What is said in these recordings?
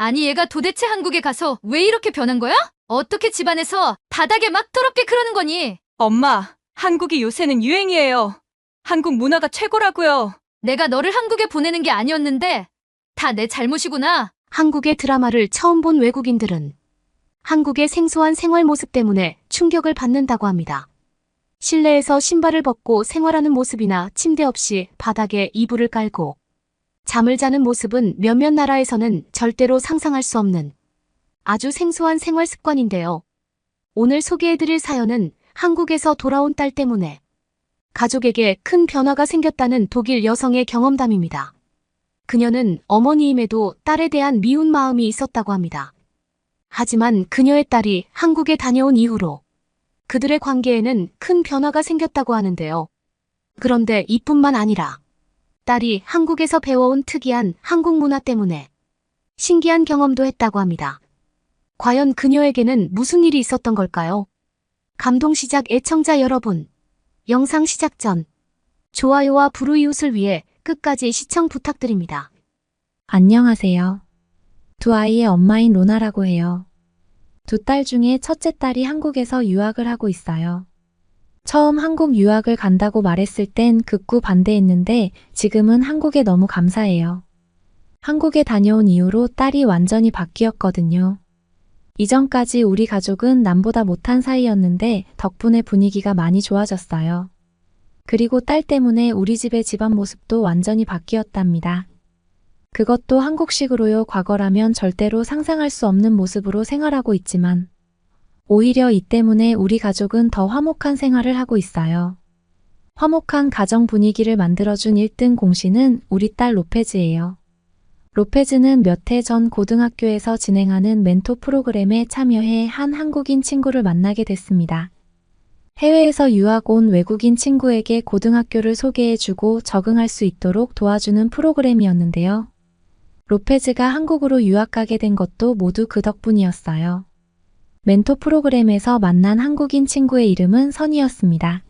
아니 얘가 도대체 한국에 가서 왜 이렇게 변한 거야? 어떻게 집안에서 바닥에 막 더럽게 그러는 거니? 엄마, 한국이 요새는 유행이에요. 한국 문화가 최고라고요. 내가 너를 한국에 보내는 게 아니었는데 다 내 잘못이구나. 한국의 드라마를 처음 본 외국인들은 한국의 생소한 생활 모습 때문에 충격을 받는다고 합니다. 실내에서 신발을 벗고 생활하는 모습이나 침대 없이 바닥에 이불을 깔고 잠을 자는 모습은 몇몇 나라에서는 절대로 상상할 수 없는 아주 생소한 생활 습관인데요. 오늘 소개해드릴 사연은 한국에서 돌아온 딸 때문에 가족에게 큰 변화가 생겼다는 독일 여성의 경험담입니다. 그녀는 어머니임에도 딸에 대한 미운 마음이 있었다고 합니다. 하지만 그녀의 딸이 한국에 다녀온 이후로 그들의 관계에는 큰 변화가 생겼다고 하는데요. 그런데 이뿐만 아니라 딸이 한국에서 배워온 특이한 한국 문화 때문에 신기한 경험도 했다고 합니다. 과연 그녀에게는 무슨 일이 있었던 걸까요? 감동시작 애청자 여러분, 영상 시작 전 좋아요와 불우이웃을 위해 끝까지 시청 부탁드립니다. 안녕하세요. 두 아이의 엄마인 로나라고 해요. 두 딸 중에 첫째 딸이 한국에서 유학을 하고 있어요. 처음 한국 유학을 간다고 말했을 땐 극구 반대했는데 지금은 한국에 너무 감사해요. 한국에 다녀온 이후로 딸이 완전히 바뀌었거든요. 이전까지 우리 가족은 남보다 못한 사이였는데 덕분에 분위기가 많이 좋아졌어요. 그리고 딸 때문에 우리 집의 집안 모습도 완전히 바뀌었답니다. 그것도 한국식으로요. 과거라면 절대로 상상할 수 없는 모습으로 생활하고 있지만 오히려 이 때문에 우리 가족은 더 화목한 생활을 하고 있어요. 화목한 가정 분위기를 만들어준 1등 공신은 우리 딸 로페즈예요. 로페즈는 몇 해 전 고등학교에서 진행하는 멘토 프로그램에 참여해 한 한국인 친구를 만나게 됐습니다. 해외에서 유학 온 외국인 친구에게 고등학교를 소개해주고 적응할 수 있도록 도와주는 프로그램이었는데요. 로페즈가 한국으로 유학 가게 된 것도 모두 그 덕분이었어요. 멘토 프로그램에서 만난 한국인 친구의 이름은 선이였습니다.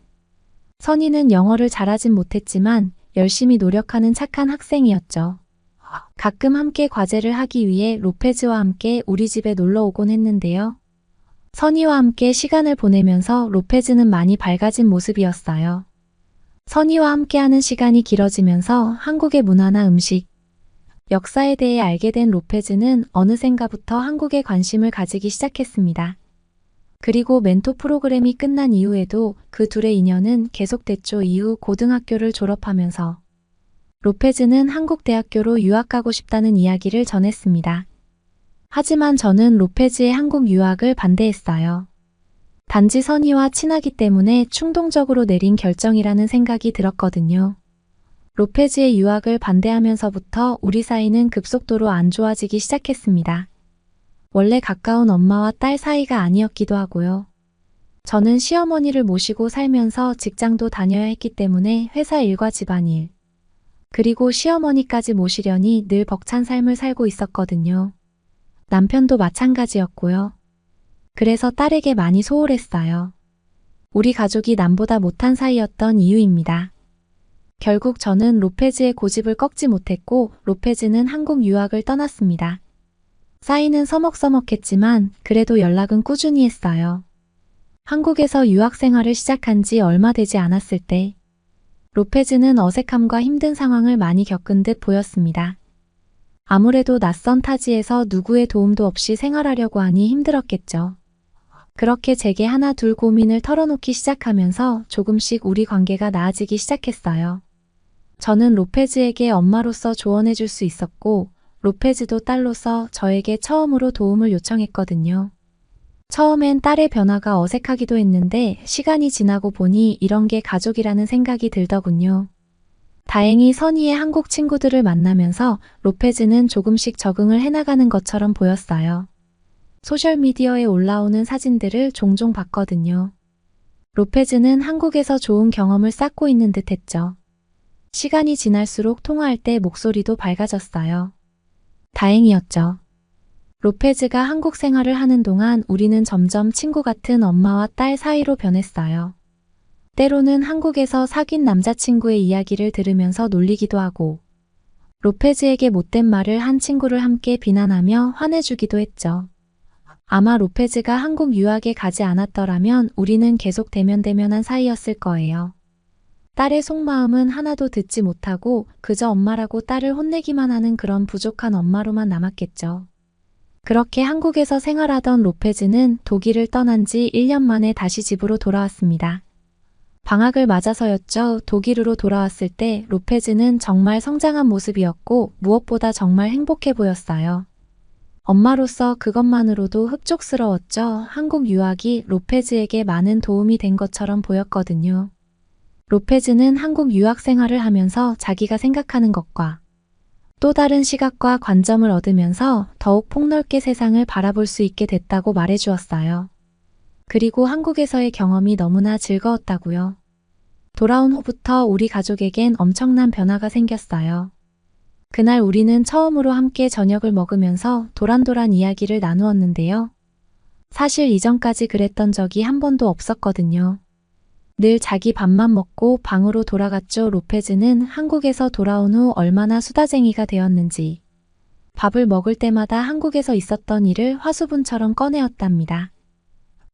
선이는 영어를 잘하진 못했지만 열심히 노력하는 착한 학생이었죠. 가끔 함께 과제를 하기 위해 로페즈와 함께 우리 집에 놀러 오곤 했는데요. 선이와 함께 시간을 보내면서 로페즈는 많이 밝아진 모습이었어요. 선이와 함께하는 시간이 길어지면서 한국의 문화나 음식, 역사에 대해 알게 된 로페즈는 어느샌가부터 한국에 관심을 가지기 시작했습니다. 그리고 멘토 프로그램이 끝난 이후에도 그 둘의 인연은 계속됐죠. 이후 고등학교를 졸업하면서 로페즈는 한국 대학교로 유학 가고 싶다는 이야기를 전했습니다. 하지만 저는 로페즈의 한국 유학을 반대했어요. 단지 선이와 친하기 때문에 충동적으로 내린 결정이라는 생각이 들었거든요. 로페즈의 유학을 반대하면서부터 우리 사이는 급속도로 안 좋아지기 시작했습니다. 원래 가까운 엄마와 딸 사이가 아니었기도 하고요. 저는 시어머니를 모시고 살면서 직장도 다녀야 했기 때문에 회사 일과 집안일, 그리고 시어머니까지 모시려니 늘 벅찬 삶을 살고 있었거든요. 남편도 마찬가지였고요. 그래서 딸에게 많이 소홀했어요. 우리 가족이 남보다 못한 사이였던 이유입니다. 결국 저는 로페즈의 고집을 꺾지 못했고 로페즈는 한국 유학을 떠났습니다. 사이는 서먹서먹했지만 그래도 연락은 꾸준히 했어요. 한국에서 유학 생활을 시작한 지 얼마 되지 않았을 때 로페즈는 어색함과 힘든 상황을 많이 겪은 듯 보였습니다. 아무래도 낯선 타지에서 누구의 도움도 없이 생활하려고 하니 힘들었겠죠. 그렇게 제게 하나 둘 고민을 털어놓기 시작하면서 조금씩 우리 관계가 나아지기 시작했어요. 저는 로페즈에게 엄마로서 조언해줄 수 있었고 로페즈도 딸로서 저에게 처음으로 도움을 요청했거든요. 처음엔 딸의 변화가 어색하기도 했는데 시간이 지나고 보니 이런 게 가족이라는 생각이 들더군요. 다행히 선의의 한국 친구들을 만나면서 로페즈는 조금씩 적응을 해나가는 것처럼 보였어요. 소셜미디어에 올라오는 사진들을 종종 봤거든요. 로페즈는 한국에서 좋은 경험을 쌓고 있는 듯 했죠. 시간이 지날수록 통화할 때 목소리도 밝아졌어요. 다행이었죠. 로페즈가 한국 생활을 하는 동안 우리는 점점 친구 같은 엄마와 딸 사이로 변했어요. 때로는 한국에서 사귄 남자친구의 이야기를 들으면서 놀리기도 하고 로페즈에게 못된 말을 한 친구를 함께 비난하며 화내주기도 했죠. 아마 로페즈가 한국 유학에 가지 않았더라면 우리는 계속 대면대면한 사이였을 거예요. 딸의 속마음은 하나도 듣지 못하고 그저 엄마라고 딸을 혼내기만 하는 그런 부족한 엄마로만 남았겠죠. 그렇게 한국에서 생활하던 로페즈는 독일을 떠난 지 1년 만에 다시 집으로 돌아왔습니다. 방학을 맞아서였죠. 독일으로 돌아왔을 때 로페즈는 정말 성장한 모습이었고 무엇보다 정말 행복해 보였어요. 엄마로서 그것만으로도 흡족스러웠죠. 한국 유학이 로페즈에게 많은 도움이 된 것처럼 보였거든요. 로페즈는 한국 유학 생활을 하면서 자기가 생각하는 것과 또 다른 시각과 관점을 얻으면서 더욱 폭넓게 세상을 바라볼 수 있게 됐다고 말해주었어요. 그리고 한국에서의 경험이 너무나 즐거웠다고요. 돌아온 후부터 우리 가족에겐 엄청난 변화가 생겼어요. 그날 우리는 처음으로 함께 저녁을 먹으면서 도란도란 이야기를 나누었는데요. 사실 이전까지 그랬던 적이 한 번도 없었거든요. 늘 자기 밥만 먹고 방으로 돌아갔죠. 로페즈는 한국에서 돌아온 후 얼마나 수다쟁이가 되었는지 밥을 먹을 때마다 한국에서 있었던 일을 화수분처럼 꺼내었답니다.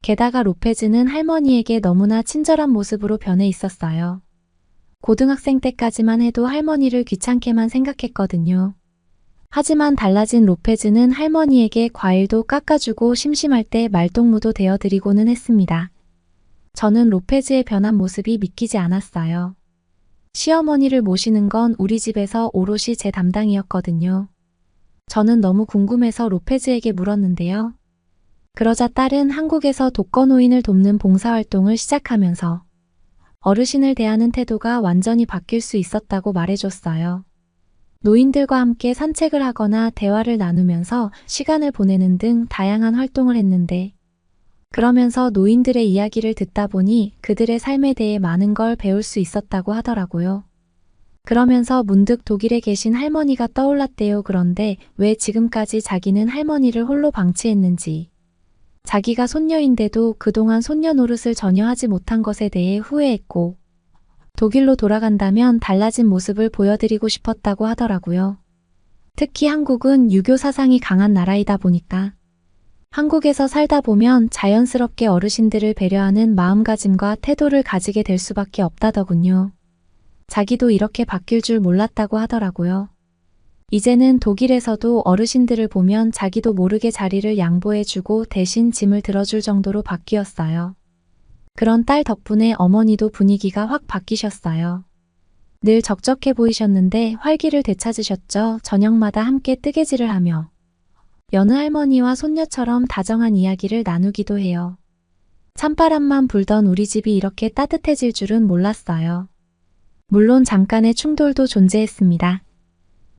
게다가 로페즈는 할머니에게 너무나 친절한 모습으로 변해 있었어요. 고등학생 때까지만 해도 할머니를 귀찮게만 생각했거든요. 하지만 달라진 로페즈는 할머니에게 과일도 깎아주고 심심할 때 말동무도 되어드리고는 했습니다. 저는 로페즈의 변한 모습이 믿기지 않았어요. 시어머니를 모시는 건 우리 집에서 오롯이 제 담당이었거든요. 저는 너무 궁금해서 로페즈에게 물었는데요. 그러자 딸은 한국에서 독거노인을 돕는 봉사활동을 시작하면서 어르신을 대하는 태도가 완전히 바뀔 수 있었다고 말해줬어요. 노인들과 함께 산책을 하거나 대화를 나누면서 시간을 보내는 등 다양한 활동을 했는데 그러면서 노인들의 이야기를 듣다 보니 그들의 삶에 대해 많은 걸 배울 수 있었다고 하더라고요. 그러면서 문득 독일에 계신 할머니가 떠올랐대요. 그런데 왜 지금까지 자기는 할머니를 홀로 방치했는지, 자기가 손녀인데도 그동안 손녀 노릇을 전혀 하지 못한 것에 대해 후회했고 독일로 돌아간다면 달라진 모습을 보여드리고 싶었다고 하더라고요. 특히 한국은 유교 사상이 강한 나라이다 보니까 한국에서 살다 보면 자연스럽게 어르신들을 배려하는 마음가짐과 태도를 가지게 될 수밖에 없다더군요. 자기도 이렇게 바뀔 줄 몰랐다고 하더라고요. 이제는 독일에서도 어르신들을 보면 자기도 모르게 자리를 양보해주고 대신 짐을 들어줄 정도로 바뀌었어요. 그런 딸 덕분에 어머니도 분위기가 확 바뀌셨어요. 늘 적적해 보이셨는데 활기를 되찾으셨죠. 저녁마다 함께 뜨개질을 하며 여느 할머니와 손녀처럼 다정한 이야기를 나누기도 해요. 찬바람만 불던 우리 집이 이렇게 따뜻해질 줄은 몰랐어요. 물론 잠깐의 충돌도 존재했습니다.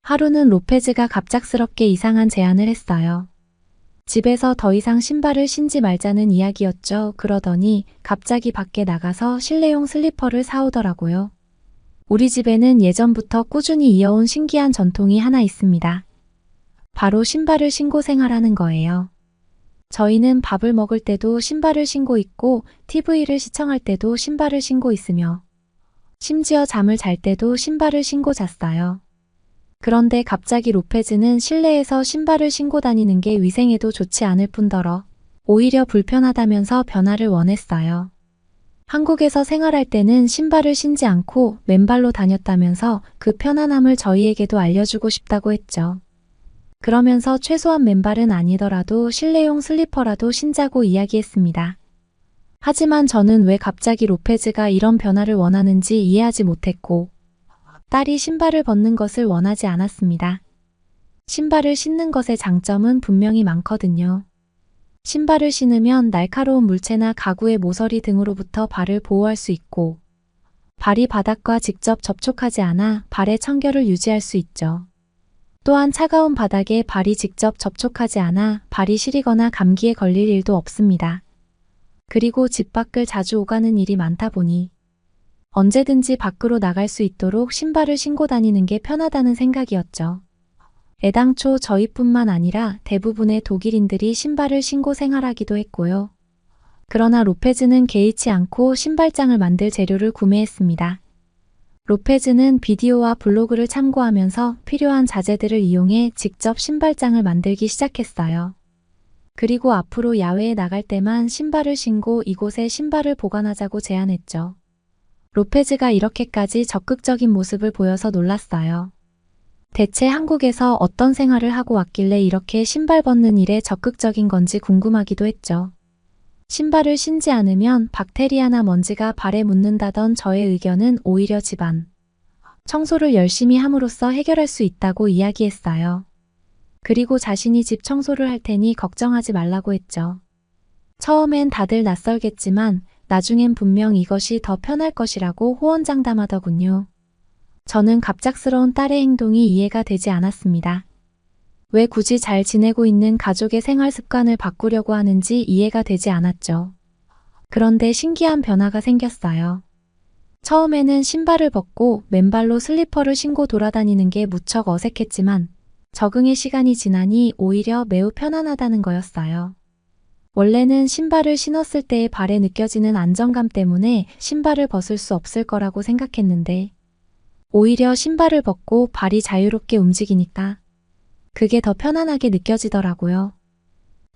하루는 로페즈가 갑작스럽게 이상한 제안을 했어요. 집에서 더 이상 신발을 신지 말자는 이야기였죠. 그러더니 갑자기 밖에 나가서 실내용 슬리퍼를 사오더라고요. 우리 집에는 예전부터 꾸준히 이어온 신기한 전통이 하나 있습니다. 바로 신발을 신고 생활하는 거예요. 저희는 밥을 먹을 때도 신발을 신고 있고 TV를 시청할 때도 신발을 신고 있으며 심지어 잠을 잘 때도 신발을 신고 잤어요. 그런데 갑자기 로페즈는 실내에서 신발을 신고 다니는 게 위생에도 좋지 않을 뿐더러 오히려 불편하다면서 변화를 원했어요. 한국에서 생활할 때는 신발을 신지 않고 맨발로 다녔다면서 그 편안함을 저희에게도 알려주고 싶다고 했죠. 그러면서 최소한 맨발은 아니더라도 실내용 슬리퍼라도 신자고 이야기했습니다. 하지만 저는 왜 갑자기 로페즈가 이런 변화를 원하는지 이해하지 못했고 딸이 신발을 벗는 것을 원하지 않았습니다. 신발을 신는 것의 장점은 분명히 많거든요. 신발을 신으면 날카로운 물체나 가구의 모서리 등으로부터 발을 보호할 수 있고 발이 바닥과 직접 접촉하지 않아 발의 청결을 유지할 수 있죠. 또한 차가운 바닥에 발이 직접 접촉하지 않아 발이 시리거나 감기에 걸릴 일도 없습니다. 그리고 집 밖을 자주 오가는 일이 많다 보니 언제든지 밖으로 나갈 수 있도록 신발을 신고 다니는 게 편하다는 생각이었죠. 애당초 저희뿐만 아니라 대부분의 독일인들이 신발을 신고 생활하기도 했고요. 그러나 로페즈는 개의치 않고 신발장을 만들 재료를 구매했습니다. 로페즈는 비디오와 블로그를 참고하면서 필요한 자재들을 이용해 직접 신발장을 만들기 시작했어요. 그리고 앞으로 야외에 나갈 때만 신발을 신고 이곳에 신발을 보관하자고 제안했죠. 로페즈가 이렇게까지 적극적인 모습을 보여서 놀랐어요. 대체 한국에서 어떤 생활을 하고 왔길래 이렇게 신발 벗는 일에 적극적인 건지 궁금하기도 했죠. 신발을 신지 않으면 박테리아나 먼지가 발에 묻는다던 저의 의견은 오히려 집안 청소를 열심히 함으로써 해결할 수 있다고 이야기했어요. 그리고 자신이 집 청소를 할 테니 걱정하지 말라고 했죠. 처음엔 다들 낯설겠지만 나중엔 분명 이것이 더 편할 것이라고 호언장담하더군요. 저는 갑작스러운 딸의 행동이 이해가 되지 않았습니다. 왜 굳이 잘 지내고 있는 가족의 생활 습관을 바꾸려고 하는지 이해가 되지 않았죠. 그런데 신기한 변화가 생겼어요. 처음에는 신발을 벗고 맨발로 슬리퍼를 신고 돌아다니는 게 무척 어색했지만 적응의 시간이 지나니 오히려 매우 편안하다는 거였어요. 원래는 신발을 신었을 때의 발에 느껴지는 안정감 때문에 신발을 벗을 수 없을 거라고 생각했는데 오히려 신발을 벗고 발이 자유롭게 움직이니까 그게 더 편안하게 느껴지더라고요.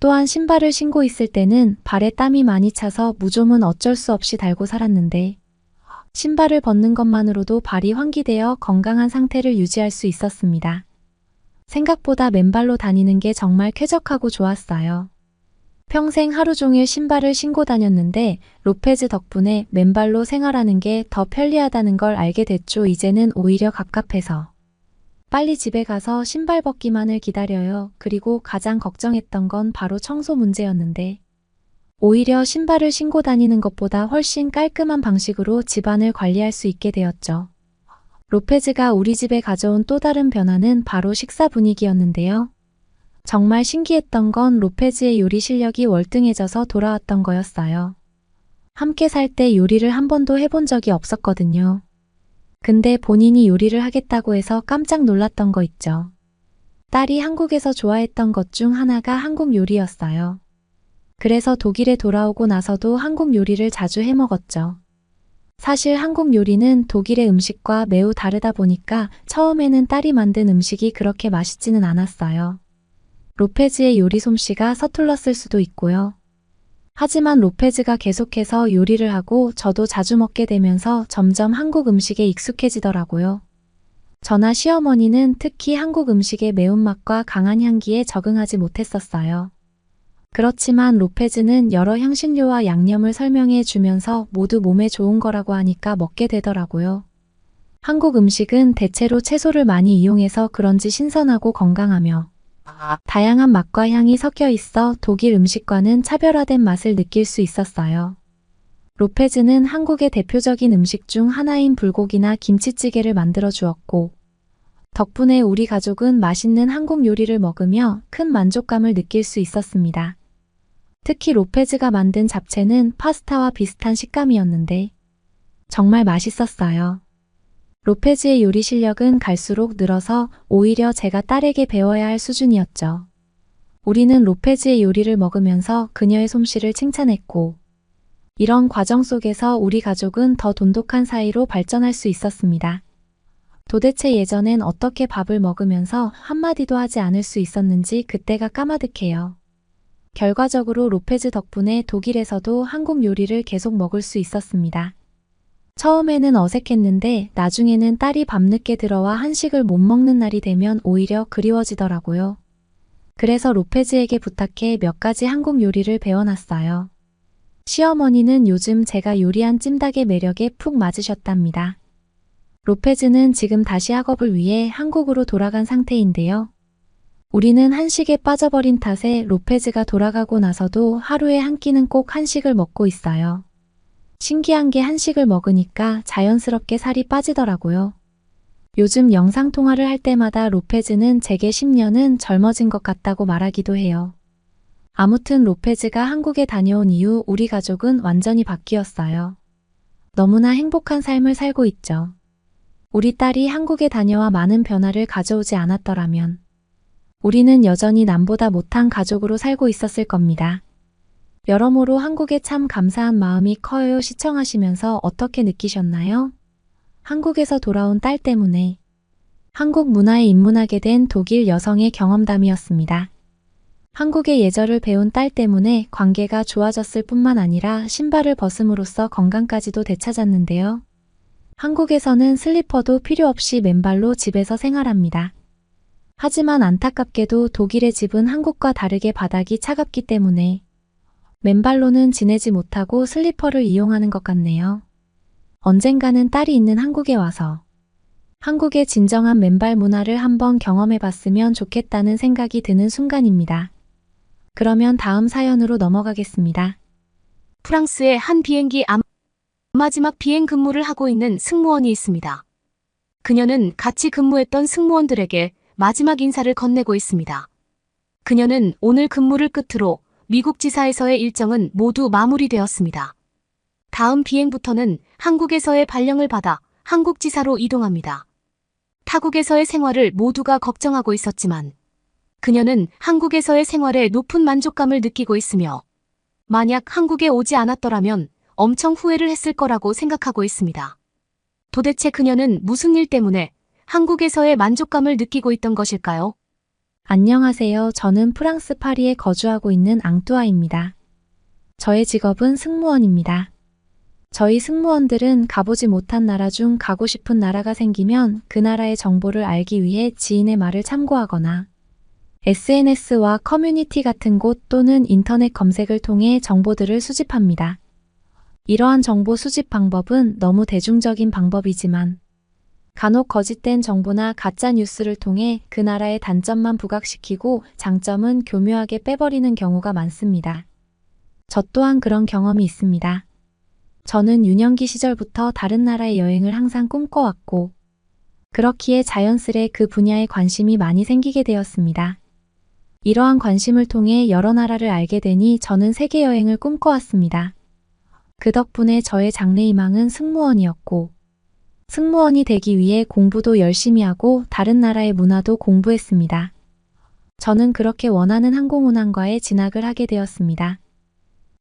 또한 신발을 신고 있을 때는 발에 땀이 많이 차서 무좀은 어쩔 수 없이 달고 살았는데 신발을 벗는 것만으로도 발이 환기되어 건강한 상태를 유지할 수 있었습니다. 생각보다 맨발로 다니는 게 정말 쾌적하고 좋았어요. 평생 하루 종일 신발을 신고 다녔는데 로페즈 덕분에 맨발로 생활하는 게 더 편리하다는 걸 알게 됐죠. 이제는 오히려 갑갑해서 빨리 집에 가서 신발 벗기만을 기다려요. 그리고 가장 걱정했던 건 바로 청소 문제였는데 오히려 신발을 신고 다니는 것보다 훨씬 깔끔한 방식으로 집안을 관리할 수 있게 되었죠. 로페즈가 우리 집에 가져온 또 다른 변화는 바로 식사 분위기였는데요. 정말 신기했던 건 로페즈의 요리 실력이 월등해져서 돌아왔던 거였어요. 함께 살 때 요리를 한 번도 해본 적이 없었거든요. 근데 본인이 요리를 하겠다고 해서 깜짝 놀랐던 거 있죠. 딸이 한국에서 좋아했던 것 중 하나가 한국 요리였어요. 그래서 독일에 돌아오고 나서도 한국 요리를 자주 해 먹었죠. 사실 한국 요리는 독일의 음식과 매우 다르다 보니까 처음에는 딸이 만든 음식이 그렇게 맛있지는 않았어요. 로페즈의 요리 솜씨가 서툴렀을 수도 있고요. 하지만 로페즈가 계속해서 요리를 하고 저도 자주 먹게 되면서 점점 한국 음식에 익숙해지더라고요. 저나 시어머니는 특히 한국 음식의 매운맛과 강한 향기에 적응하지 못했었어요. 그렇지만 로페즈는 여러 향신료와 양념을 설명해 주면서 모두 몸에 좋은 거라고 하니까 먹게 되더라고요. 한국 음식은 대체로 채소를 많이 이용해서 그런지 신선하고 건강하며 다양한 맛과 향이 섞여 있어 독일 음식과는 차별화된 맛을 느낄 수 있었어요. 로페즈는 한국의 대표적인 음식 중 하나인 불고기나 김치찌개를 만들어 주었고 덕분에 우리 가족은 맛있는 한국 요리를 먹으며 큰 만족감을 느낄 수 있었습니다. 특히 로페즈가 만든 잡채는 파스타와 비슷한 식감이었는데 정말 맛있었어요. 로페즈의 요리 실력은 갈수록 늘어서 오히려 제가 딸에게 배워야 할 수준이었죠. 우리는 로페즈의 요리를 먹으면서 그녀의 솜씨를 칭찬했고 이런 과정 속에서 우리 가족은 더 돈독한 사이로 발전할 수 있었습니다. 도대체 예전엔 어떻게 밥을 먹으면서 한마디도 하지 않을 수 있었는지 그때가 까마득해요. 결과적으로 로페즈 덕분에 독일에서도 한국 요리를 계속 먹을 수 있었습니다. 처음에는 어색했는데 나중에는 딸이 밤늦게 들어와 한식을 못 먹는 날이 되면 오히려 그리워지더라고요. 그래서 로페즈에게 부탁해 몇 가지 한국 요리를 배워놨어요. 시어머니는 요즘 제가 요리한 찜닭의 매력에 푹 맞으셨답니다. 로페즈는 지금 다시 학업을 위해 한국으로 돌아간 상태인데요. 우리는 한식에 빠져버린 탓에 로페즈가 돌아가고 나서도 하루에 한 끼는 꼭 한식을 먹고 있어요. 신기한 게 한식을 먹으니까 자연스럽게 살이 빠지더라고요. 요즘 영상통화를 할 때마다 로페즈는 제게 10년은 젊어진 것 같다고 말하기도 해요. 아무튼 로페즈가 한국에 다녀온 이후 우리 가족은 완전히 바뀌었어요. 너무나 행복한 삶을 살고 있죠. 우리 딸이 한국에 다녀와 많은 변화를 가져오지 않았더라면 우리는 여전히 남보다 못한 가족으로 살고 있었을 겁니다. 여러모로 한국에 참 감사한 마음이 커요. 시청하시면서 어떻게 느끼셨나요? 한국에서 돌아온 딸 때문에 한국 문화에 입문하게 된 독일 여성의 경험담이었습니다. 한국의 예절을 배운 딸 때문에 관계가 좋아졌을 뿐만 아니라 신발을 벗음으로써 건강까지도 되찾았는데요. 한국에서는 슬리퍼도 필요 없이 맨발로 집에서 생활합니다. 하지만 안타깝게도 독일의 집은 한국과 다르게 바닥이 차갑기 때문에 맨발로는 지내지 못하고 슬리퍼를 이용하는 것 같네요. 언젠가는 딸이 있는 한국에 와서 한국의 진정한 맨발 문화를 한번 경험해봤으면 좋겠다는 생각이 드는 순간입니다. 그러면 다음 사연으로 넘어가겠습니다. 프랑스의 한 비행기 마지막 비행 근무를 하고 있는 승무원이 있습니다. 그녀는 같이 근무했던 승무원들에게 마지막 인사를 건네고 있습니다. 그녀는 오늘 근무를 끝으로 미국 지사에서의 일정은 모두 마무리되었습니다. 다음 비행부터는 한국에서의 발령을 받아 한국 지사로 이동합니다. 타국에서의 생활을 모두가 걱정하고 있었지만 그녀는 한국에서의 생활에 높은 만족감을 느끼고 있으며 만약 한국에 오지 않았더라면 엄청 후회를 했을 거라고 생각하고 있습니다. 도대체 그녀는 무슨 일 때문에 한국에서의 만족감을 느끼고 있던 것일까요? 안녕하세요. 저는 프랑스 파리에 거주하고 있는 앙뚜아입니다. 저의 직업은 승무원입니다. 저희 승무원들은 가보지 못한 나라 중 가고 싶은 나라가 생기면 그 나라의 정보를 알기 위해 지인의 말을 참고하거나 SNS와 커뮤니티 같은 곳 또는 인터넷 검색을 통해 정보들을 수집합니다. 이러한 정보 수집 방법은 너무 대중적인 방법이지만 간혹 거짓된 정보나 가짜 뉴스를 통해 그 나라의 단점만 부각시키고 장점은 교묘하게 빼버리는 경우가 많습니다. 저 또한 그런 경험이 있습니다. 저는 유년기 시절부터 다른 나라의 여행을 항상 꿈꿔왔고 그렇기에 자연스레 그 분야에 관심이 많이 생기게 되었습니다. 이러한 관심을 통해 여러 나라를 알게 되니 저는 세계 여행을 꿈꿔왔습니다. 그 덕분에 저의 장래희망은 승무원이었고 승무원이 되기 위해 공부도 열심히 하고 다른 나라의 문화도 공부했습니다. 저는 그렇게 원하는 항공운항과에 진학을 하게 되었습니다.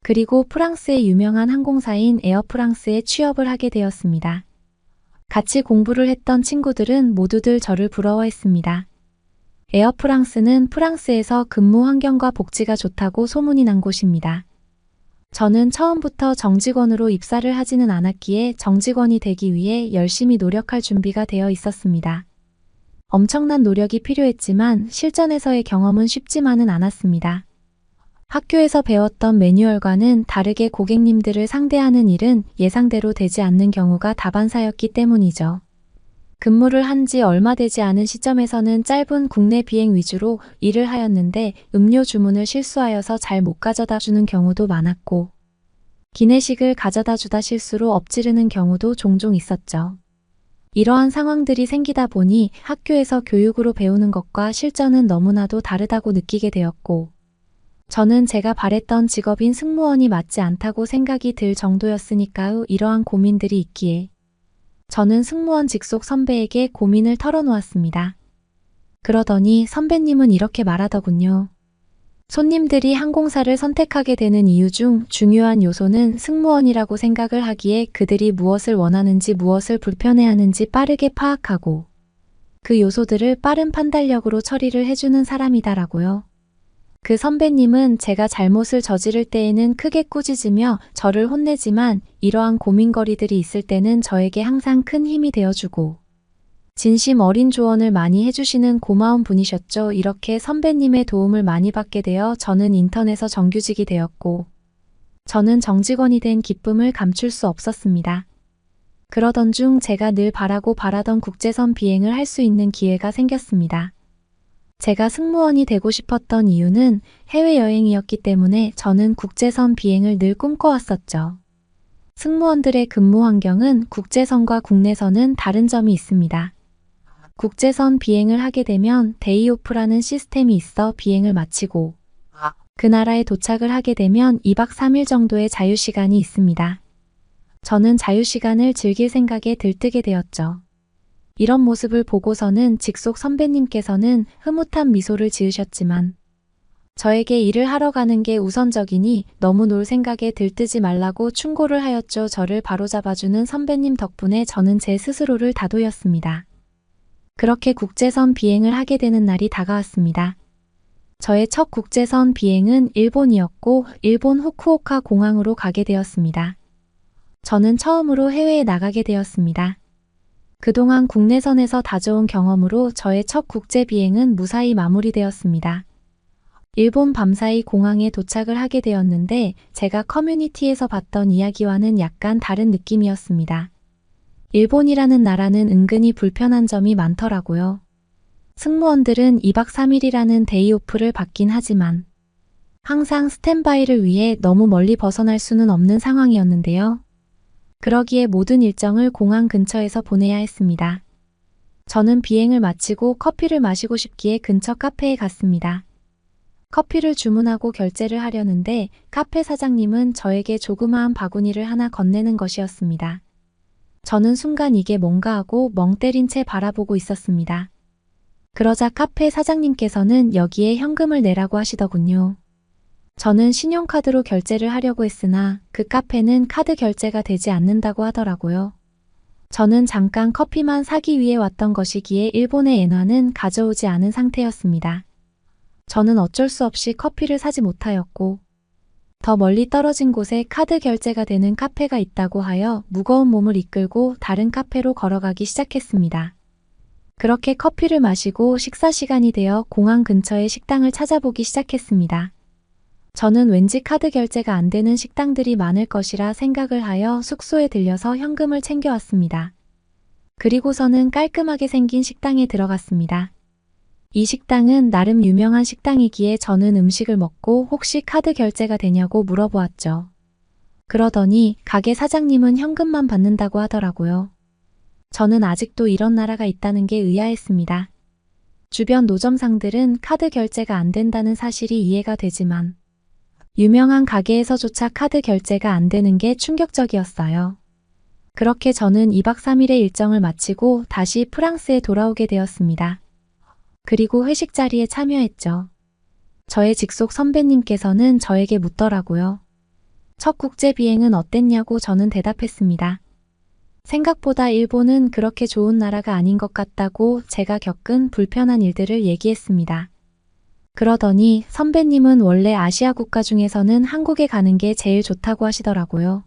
그리고 프랑스의 유명한 항공사인 에어프랑스에 취업을 하게 되었습니다. 같이 공부를 했던 친구들은 모두들 저를 부러워했습니다. 에어프랑스는 프랑스에서 근무 환경과 복지가 좋다고 소문이 난 곳입니다. 저는 처음부터 정직원으로 입사를 하지는 않았기에 정직원이 되기 위해 열심히 노력할 준비가 되어 있었습니다. 엄청난 노력이 필요했지만 실전에서의 경험은 쉽지만은 않았습니다. 학교에서 배웠던 매뉴얼과는 다르게 고객님들을 상대하는 일은 예상대로 되지 않는 경우가 다반사였기 때문이죠. 근무를 한 지 얼마 되지 않은 시점에서는 짧은 국내 비행 위주로 일을 하였는데 음료 주문을 실수하여서 잘 못 가져다 주는 경우도 많았고 기내식을 가져다 주다 실수로 엎지르는 경우도 종종 있었죠. 이러한 상황들이 생기다 보니 학교에서 교육으로 배우는 것과 실전은 너무나도 다르다고 느끼게 되었고 저는 제가 바랬던 직업인 승무원이 맞지 않다고 생각이 들 정도였으니까요. 이러한 고민들이 있기에 저는 승무원 직속 선배에게 고민을 털어놓았습니다. 그러더니 선배님은 이렇게 말하더군요. 손님들이 항공사를 선택하게 되는 이유 중 중요한 요소는 승무원이라고 생각을 하기에 그들이 무엇을 원하는지 무엇을 불편해하는지 빠르게 파악하고 그 요소들을 빠른 판단력으로 처리를 해주는 사람이다라고요. 그 선배님은 제가 잘못을 저지를 때에는 크게 꾸짖으며 저를 혼내지만 이러한 고민거리들이 있을 때는 저에게 항상 큰 힘이 되어주고 진심 어린 조언을 많이 해주시는 고마운 분이셨죠. 이렇게 선배님의 도움을 많이 받게 되어 저는 인턴에서 정규직이 되었고 저는 정직원이 된 기쁨을 감출 수 없었습니다. 그러던 중 제가 늘 바라던 국제선 비행을 할 수 있는 기회가 생겼습니다. 제가 승무원이 되고 싶었던 이유는 해외여행이었기 때문에 저는 국제선 비행을 늘 꿈꿔왔었죠. 승무원들의 근무 환경은 국제선과 국내선은 다른 점이 있습니다. 국제선 비행을 하게 되면 데이오프라는 시스템이 있어 비행을 마치고 그 나라에 도착을 하게 되면 2박 3일 정도의 자유시간이 있습니다. 저는 자유시간을 즐길 생각에 들뜨게 되었죠. 이런 모습을 보고서는 직속 선배님께서는 흐뭇한 미소를 지으셨지만 저에게 일을 하러 가는 게 우선적이니 너무 놀 생각에 들뜨지 말라고 충고를 하였죠. 저를 바로잡아주는 선배님 덕분에 저는 제 스스로를 다독였습니다. 그렇게 국제선 비행을 하게 되는 날이 다가왔습니다. 저의 첫 국제선 비행은 일본이었고 일본 후쿠오카 공항으로 가게 되었습니다. 저는 처음으로 해외에 나가게 되었습니다. 그동안 국내선에서 다져온 경험으로 저의 첫 국제 비행은 무사히 마무리되었습니다. 일본 밤사이 공항에 도착을 하게 되었는데 제가 커뮤니티에서 봤던 이야기와는 약간 다른 느낌이었습니다. 일본이라는 나라는 은근히 불편한 점이 많더라고요. 승무원들은 2박 3일이라는 데이오프를 받긴 하지만 항상 스탠바이를 위해 너무 멀리 벗어날 수는 없는 상황이었는데요. 그러기에 모든 일정을 공항 근처에서 보내야 했습니다. 저는 비행을 마치고 커피를 마시고 싶기에 근처 카페에 갔습니다. 커피를 주문하고 결제를 하려는데 카페 사장님은 저에게 조그마한 바구니를 하나 건네는 것이었습니다. 저는 순간 이게 뭔가 하고 멍 때린 채 바라보고 있었습니다. 그러자 카페 사장님께서는 여기에 현금을 내라고 하시더군요. 저는 신용카드로 결제를 하려고 했으나 그 카페는 카드 결제가 되지 않는다고 하더라고요. 저는 잠깐 커피만 사기 위해 왔던 것이기에 일본의 엔화는 가져오지 않은 상태였습니다. 저는 어쩔 수 없이 커피를 사지 못하였고 더 멀리 떨어진 곳에 카드 결제가 되는 카페가 있다고 하여 무거운 몸을 이끌고 다른 카페로 걸어가기 시작했습니다. 그렇게 커피를 마시고 식사 시간이 되어 공항 근처의 식당을 찾아보기 시작했습니다. 저는 왠지 카드 결제가 안 되는 식당들이 많을 것이라 생각을 하여 숙소에 들려서 현금을 챙겨왔습니다. 그리고서는 깔끔하게 생긴 식당에 들어갔습니다. 이 식당은 나름 유명한 식당이기에 저는 음식을 먹고 혹시 카드 결제가 되냐고 물어보았죠. 그러더니 가게 사장님은 현금만 받는다고 하더라고요. 저는 아직도 이런 나라가 있다는 게 의아했습니다. 주변 노점상들은 카드 결제가 안 된다는 사실이 이해가 되지만 유명한 가게에서조차 카드 결제가 안 되는 게 충격적이었어요. 그렇게 저는 2박 3일의 일정을 마치고 다시 프랑스에 돌아오게 되었습니다. 그리고 회식 자리에 참여했죠. 저의 직속 선배님께서는 저에게 묻더라고요. 첫 국제 비행은 어땠냐고 저는 대답했습니다. 생각보다 일본은 그렇게 좋은 나라가 아닌 것 같다고 제가 겪은 불편한 일들을 얘기했습니다. 그러더니 선배님은 원래 아시아 국가 중에서는 한국에 가는 게 제일 좋다고 하시더라고요.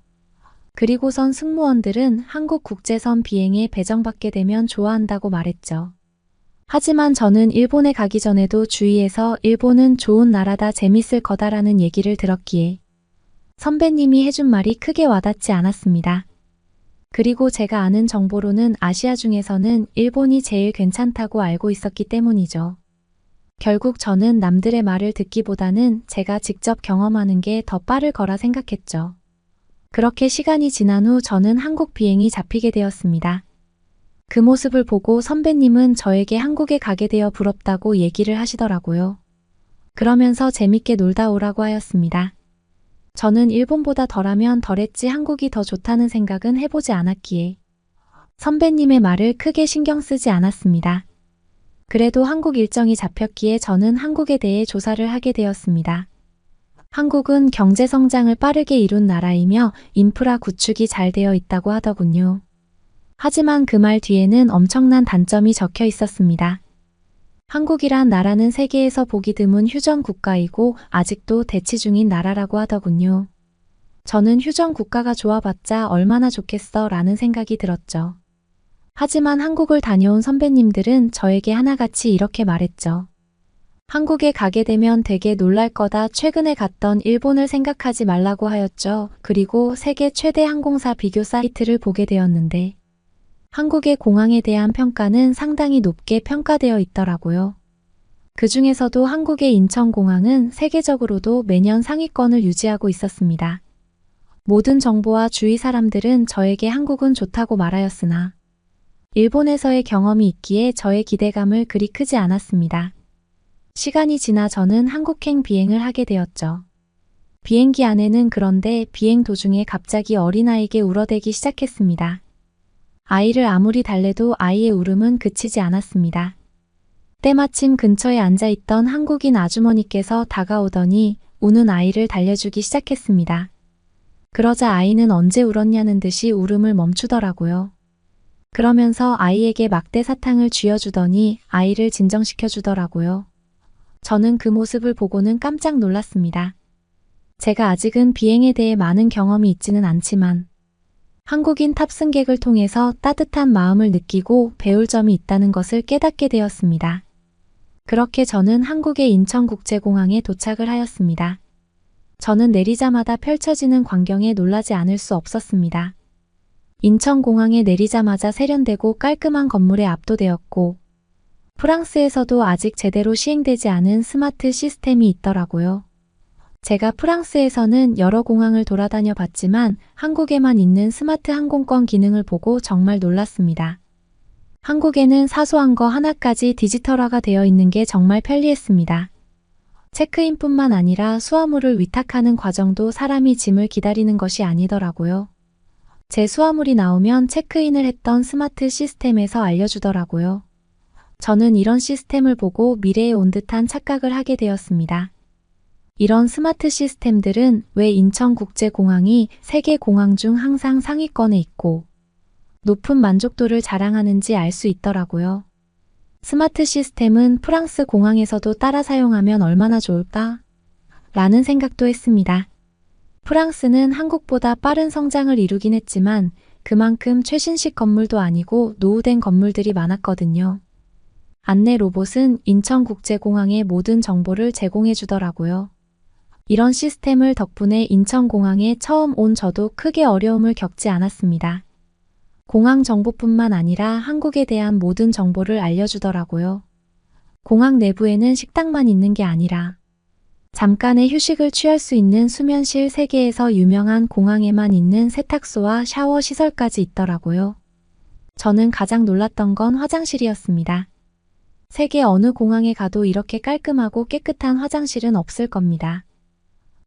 그리고선 승무원들은 한국 국제선 비행에 배정받게 되면 좋아한다고 말했죠. 하지만 저는 일본에 가기 전에도 주위에서 일본은 좋은 나라다 재밌을 거다라는 얘기를 들었기에 선배님이 해준 말이 크게 와닿지 않았습니다. 그리고 제가 아는 정보로는 아시아 중에서는 일본이 제일 괜찮다고 알고 있었기 때문이죠. 결국 저는 남들의 말을 듣기보다는 제가 직접 경험하는 게 더 빠를 거라 생각했죠. 그렇게 시간이 지난 후 저는 한국 비행이 잡히게 되었습니다. 그 모습을 보고 선배님은 저에게 한국에 가게 되어 부럽다고 얘기를 하시더라고요. 그러면서 재밌게 놀다 오라고 하였습니다. 저는 일본보다 덜하면 덜했지 한국이 더 좋다는 생각은 해보지 않았기에 선배님의 말을 크게 신경 쓰지 않았습니다. 그래도 한국 일정이 잡혔기에 저는 한국에 대해 조사를 하게 되었습니다. 한국은 경제 성장을 빠르게 이룬 나라이며 인프라 구축이 잘 되어 있다고 하더군요. 하지만 그 말 뒤에는 엄청난 단점이 적혀 있었습니다. 한국이란 나라는 세계에서 보기 드문 휴전 국가이고 아직도 대치 중인 나라라고 하더군요. 저는 휴전 국가가 좋아봤자 얼마나 좋겠어 라는 생각이 들었죠. 하지만 한국을 다녀온 선배님들은 저에게 하나같이 이렇게 말했죠. 한국에 가게 되면 되게 놀랄 거다. 최근에 갔던 일본을 생각하지 말라고 하였죠. 그리고 세계 최대 항공사 비교 사이트를 보게 되었는데 한국의 공항에 대한 평가는 상당히 높게 평가되어 있더라고요. 그 중에서도 한국의 인천공항은 세계적으로도 매년 상위권을 유지하고 있었습니다. 모든 정보와 주위 사람들은 저에게 한국은 좋다고 말하였으나 일본에서의 경험이 있기에 저의 기대감을 그리 크지 않았습니다. 시간이 지나 저는 한국행 비행을 하게 되었죠. 비행기 안에는 그런데 비행 도중에 갑자기 어린아이에게 울어대기 시작했습니다. 아이를 아무리 달래도 아이의 울음은 그치지 않았습니다. 마침 근처에 앉아있던 한국인 아주머니께서 다가오더니 우는 아이를 달래주기 시작했습니다. 그러자 아이는 언제 울었냐는 듯이 울음을 멈추더라고요. 그러면서 아이에게 막대 사탕을 쥐어주더니 아이를 진정시켜주더라고요. 저는 그 모습을 보고는 깜짝 놀랐습니다. 제가 아직은 비행에 대해 많은 경험이 있지는 않지만 한국인 탑승객을 통해서 따뜻한 마음을 느끼고 배울 점이 있다는 것을 깨닫게 되었습니다. 그렇게 저는 한국의 인천국제공항에 도착을 하였습니다. 저는 내리자마자 펼쳐지는 광경에 놀라지 않을 수 없었습니다. 인천공항에 내리자마자 세련되고 깔끔한 건물에 압도되었고 프랑스에서도 아직 제대로 시행되지 않은 스마트 시스템이 있더라고요. 제가 프랑스에서는 여러 공항을 돌아다녀 봤지만 한국에만 있는 스마트 항공권 기능을 보고 정말 놀랐습니다. 한국에는 사소한 거 하나까지 디지털화가 되어 있는 게 정말 편리했습니다. 체크인뿐만 아니라 수화물을 위탁하는 과정도 사람이 짐을 기다리는 것이 아니더라고요. 제 수화물이 나오면 체크인을 했던 스마트 시스템에서 알려주더라고요. 저는 이런 시스템을 보고 미래에 온 듯한 착각을 하게 되었습니다. 이런 스마트 시스템들은 왜 인천국제공항이 세계 공항 중 항상 상위권에 있고 높은 만족도를 자랑하는지 알 수 있더라고요. 스마트 시스템은 프랑스 공항에서도 따라 사용하면 얼마나 좋을까? 라는 생각도 했습니다. 프랑스는 한국보다 빠른 성장을 이루긴 했지만 그만큼 최신식 건물도 아니고 노후된 건물들이 많았거든요. 안내 로봇은 인천국제공항의 모든 정보를 제공해 주더라고요. 이런 시스템을 덕분에 인천공항에 처음 온 저도 크게 어려움을 겪지 않았습니다. 공항 정보뿐만 아니라 한국에 대한 모든 정보를 알려주더라고요. 공항 내부에는 식당만 있는 게 아니라 잠깐의 휴식을 취할 수 있는 수면실, 세계에서 유명한 공항에만 있는 세탁소와 샤워 시설까지 있더라고요. 저는 가장 놀랐던 건 화장실이었습니다. 세계 어느 공항에 가도 이렇게 깔끔하고 깨끗한 화장실은 없을 겁니다.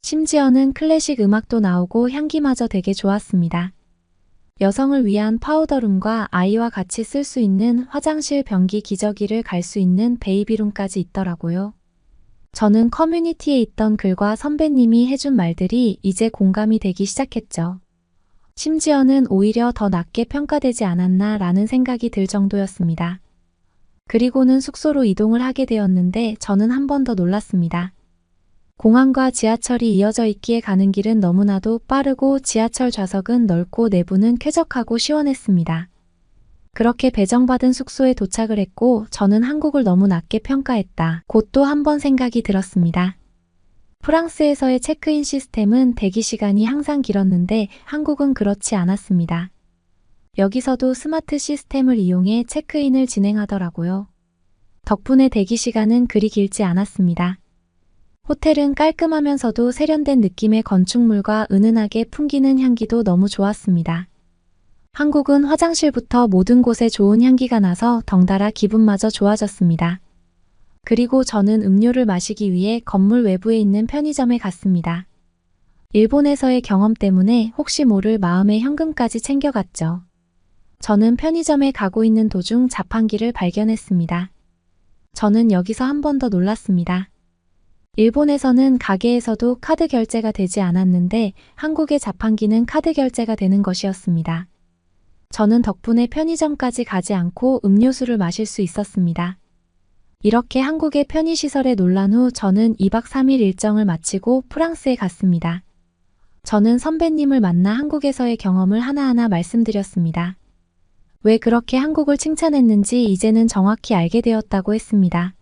심지어는 클래식 음악도 나오고 향기마저 되게 좋았습니다. 여성을 위한 파우더룸과 아이와 같이 쓸 수 있는 화장실 변기 기저귀를 갈 수 있는 베이비룸까지 있더라고요. 저는 커뮤니티에 있던 글과 선배님이 해준 말들이 이제 공감이 되기 시작했죠. 심지어는 오히려 더 낮게 평가되지 않았나 라는 생각이 들 정도였습니다. 그리고는 숙소로 이동을 하게 되었는데 저는 한 번 더 놀랐습니다. 공항과 지하철이 이어져 있기에 가는 길은 너무나도 빠르고 지하철 좌석은 넓고 내부는 쾌적하고 시원했습니다. 그렇게 배정받은 숙소에 도착을 했고 저는 한국을 너무 낮게 평가했다. 곧 또 한 번 생각이 들었습니다. 프랑스에서의 체크인 시스템은 대기 시간이 항상 길었는데 한국은 그렇지 않았습니다. 여기서도 스마트 시스템을 이용해 체크인을 진행하더라고요. 덕분에 대기 시간은 그리 길지 않았습니다. 호텔은 깔끔하면서도 세련된 느낌의 건축물과 은은하게 풍기는 향기도 너무 좋았습니다. 한국은 화장실부터 모든 곳에 좋은 향기가 나서 덩달아 기분마저 좋아졌습니다. 그리고 저는 음료를 마시기 위해 건물 외부에 있는 편의점에 갔습니다. 일본에서의 경험 때문에 혹시 모를 마음에 현금까지 챙겨갔죠. 저는 편의점에 가고 있는 도중 자판기를 발견했습니다. 저는 여기서 한 번 더 놀랐습니다. 일본에서는 가게에서도 카드 결제가 되지 않았는데 한국의 자판기는 카드 결제가 되는 것이었습니다. 저는 덕분에 편의점까지 가지 않고 음료수를 마실 수 있었습니다. 이렇게 한국의 편의시설에 놀란 후 저는 2박 3일 일정을 마치고 프랑스에 갔습니다. 저는 선배님을 만나 한국에서의 경험을 하나하나 말씀드렸습니다. 왜 그렇게 한국을 칭찬했는지 이제는 정확히 알게 되었다고 했습니다.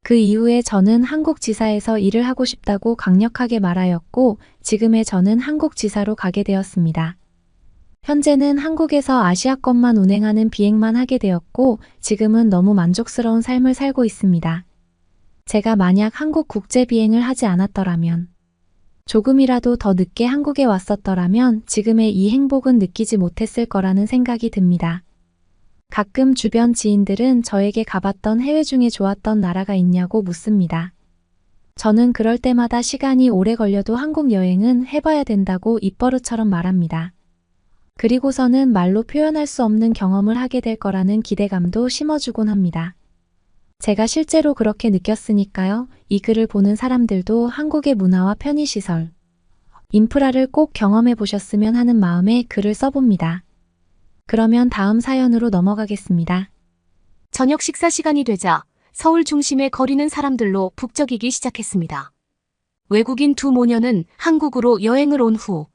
그 이후에 저는 한국 지사에서 일을 하고 싶다고 강력하게 말하였고 지금의 저는 한국 지사로 가게 되었습니다. 현재는 한국에서 아시아권만 운행하는 비행만 하게 되었고 지금은 너무 만족스러운 삶을 살고 있습니다. 제가 만약 한국 국제 비행을 하지 않았더라면 조금이라도 더 늦게 한국에 왔었더라면 지금의 이 행복은 느끼지 못했을 거라는 생각이 듭니다. 가끔 주변 지인들은 저에게 가봤던 해외 중에 좋았던 나라가 있냐고 묻습니다. 저는 그럴 때마다 시간이 오래 걸려도 한국 여행은 해봐야 된다고 입버릇처럼 말합니다. 그리고서는 말로 표현할 수 없는 경험을 하게 될 거라는 기대감도 심어주곤 합니다. 제가 실제로 그렇게 느꼈으니까요. 이 글을 보는 사람들도 한국의 문화와 편의시설, 인프라를 꼭 경험해 보셨으면 하는 마음에 글을 써봅니다. 그러면 다음 사연으로 넘어가겠습니다. 저녁 식사 시간이 되자 서울 중심의 거리는 사람들로 북적이기 시작했습니다. 외국인 두 모녀는 한국으로 여행을 온 후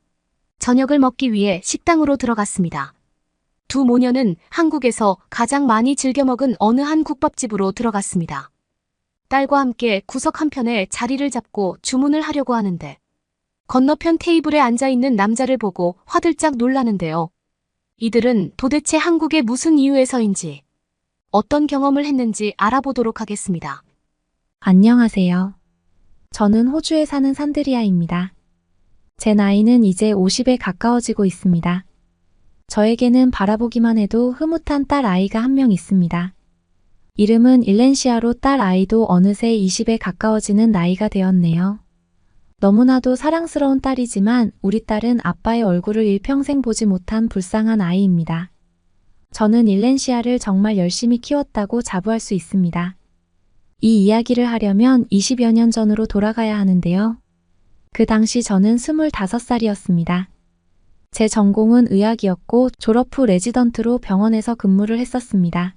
저녁을 먹기 위해 식당으로 들어갔습니다. 두 모녀는 한국에서 가장 많이 즐겨 먹은 어느 한 국밥집으로 들어갔습니다. 딸과 함께 구석 한편에 자리를 잡고 주문을 하려고 하는데 건너편 테이블에 앉아있는 남자를 보고 화들짝 놀라는데요. 이들은 도대체 한국에 무슨 이유에서인지 어떤 경험을 했는지 알아보도록 하겠습니다. 안녕하세요. 저는 호주에 사는 산드리아입니다. 제 나이는 이제 50에 가까워지고 있습니다. 저에게는 바라보기만 해도 흐뭇한 딸 아이가 한 명 있습니다. 이름은 일렌시아로 딸 아이도 어느새 20에 가까워지는 나이가 되었네요. 너무나도 사랑스러운 딸이지만 우리 딸은 아빠의 얼굴을 일평생 보지 못한 불쌍한 아이입니다. 저는 일렌시아를 정말 열심히 키웠다고 자부할 수 있습니다. 이 이야기를 하려면 20여 년 전으로 돌아가야 하는데요. 그 당시 저는 25살이었습니다. 제 전공은 의학이었고 졸업 후 레지던트로 병원에서 근무를 했었습니다.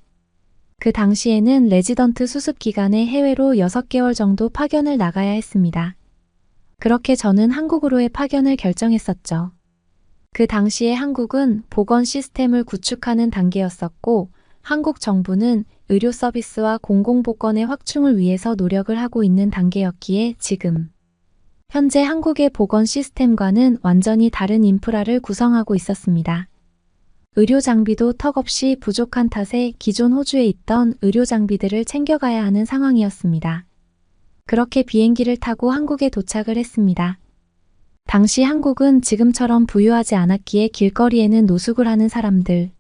그 당시에는 레지던트 수습 기간에 해외로 6개월 정도 파견을 나가야 했습니다. 그렇게 저는 한국으로의 파견을 결정했었죠. 그 당시에 한국은 보건 시스템을 구축하는 단계였었고 한국 정부는 의료 서비스와 공공보건의 확충을 위해서 노력을 하고 있는 단계였기에 지금 현재 한국의 보건 시스템과는 완전히 다른 인프라를 구성하고 있었습니다. 의료 장비도 턱없이 부족한 탓에 기존 호주에 있던 의료 장비들을 챙겨가야 하는 상황이었습니다. 그렇게 비행기를 타고 한국에 도착을 했습니다. 당시 한국은 지금처럼 부유하지 않았기에 길거리에는 노숙을 하는 사람들,